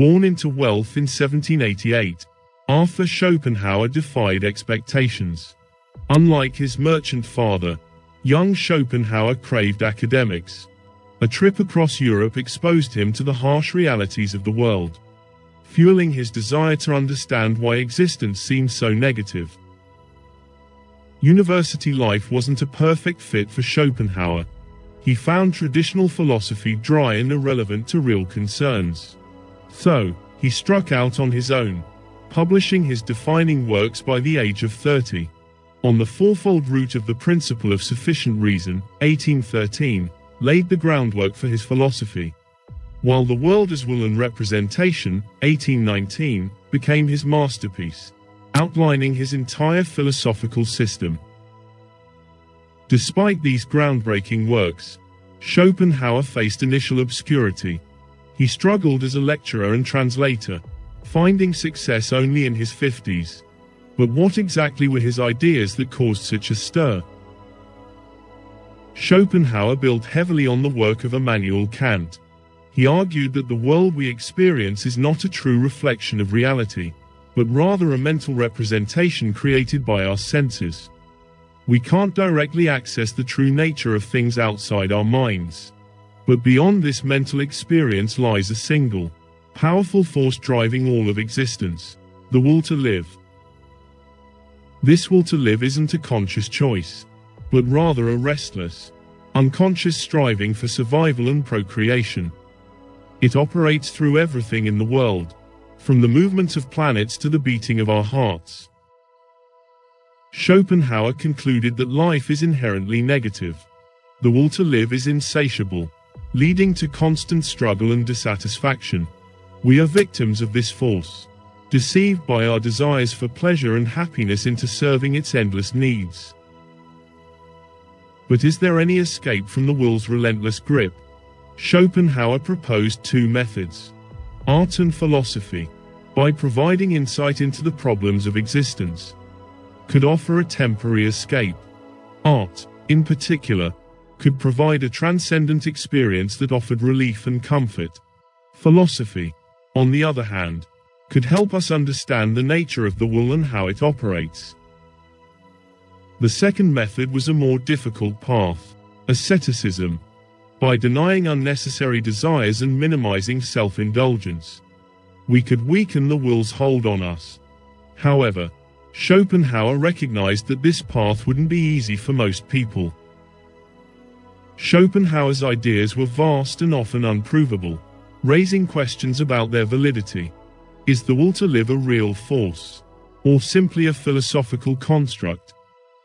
Born into wealth in 1788, Arthur Schopenhauer defied expectations. Unlike his merchant father, young Schopenhauer craved academics. A trip across Europe exposed him to the harsh realities of the world, fueling his desire to understand why existence seemed so negative. University life wasn't a perfect fit for Schopenhauer. He found traditional philosophy dry and irrelevant to real concerns. So, he struck out on his own, publishing his defining works by the age of 30. On the fourfold root of the principle of sufficient reason, 1813, laid the groundwork for his philosophy. While the world as will and representation, 1819, became his masterpiece, outlining his entire philosophical system. Despite these groundbreaking works, Schopenhauer faced initial obscurity. He struggled as a lecturer and translator, finding success only in his 50s. But what exactly were his ideas that caused such a stir? Schopenhauer built heavily on the work of Immanuel Kant. He argued that the world we experience is not a true reflection of reality, but rather a mental representation created by our senses. We can't directly access the true nature of things outside our minds. But beyond this mental experience lies a single, powerful force driving all of existence: the will to live. This will to live isn't a conscious choice, but rather a restless, unconscious striving for survival and procreation. It operates through everything in the world, from the movement of planets to the beating of our hearts. Schopenhauer concluded that life is inherently negative. The will to live is insatiable, leading to constant struggle and dissatisfaction. We are victims of this force, deceived by our desires for pleasure and happiness into serving its endless needs. But is there any escape from the will's relentless grip? Schopenhauer proposed two methods: art and philosophy, by providing insight into the problems of existence, could offer a temporary escape. Art, in particular, could provide a transcendent experience that offered relief and comfort. Philosophy, on the other hand, could help us understand the nature of the will and how it operates. The second method was a more difficult path: asceticism. By denying unnecessary desires and minimizing self-indulgence, we could weaken the will's hold on us. However, Schopenhauer recognized that this path wouldn't be easy for most people. Schopenhauer's ideas were vast and often unprovable, raising questions about their validity. Is the will to live a real force, or simply a philosophical construct?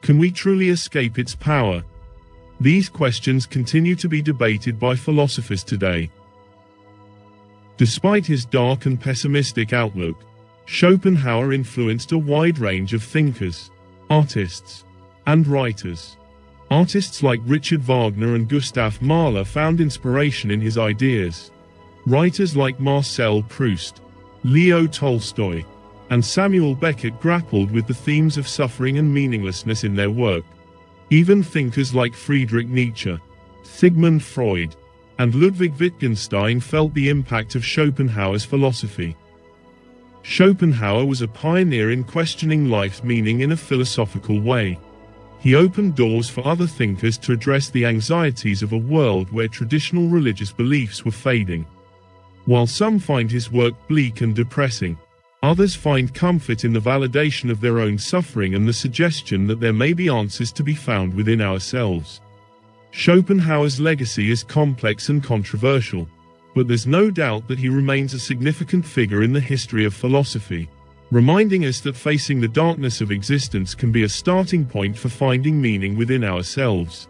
Can we truly escape its power? These questions continue to be debated by philosophers today. Despite his dark and pessimistic outlook, Schopenhauer influenced a wide range of thinkers, artists, and writers. Artists like Richard Wagner and Gustav Mahler found inspiration in his ideas. Writers like Marcel Proust, Leo Tolstoy, and Samuel Beckett grappled with the themes of suffering and meaninglessness in their work. Even thinkers like Friedrich Nietzsche, Sigmund Freud, and Ludwig Wittgenstein felt the impact of Schopenhauer's philosophy. Schopenhauer was a pioneer in questioning life's meaning in a philosophical way. He opened doors for other thinkers to address the anxieties of a world where traditional religious beliefs were fading. While some find his work bleak and depressing, others find comfort in the validation of their own suffering and the suggestion that there may be answers to be found within ourselves. Schopenhauer's legacy is complex and controversial, but there's no doubt that he remains a significant figure in the history of philosophy, reminding us that facing the darkness of existence can be a starting point for finding meaning within ourselves.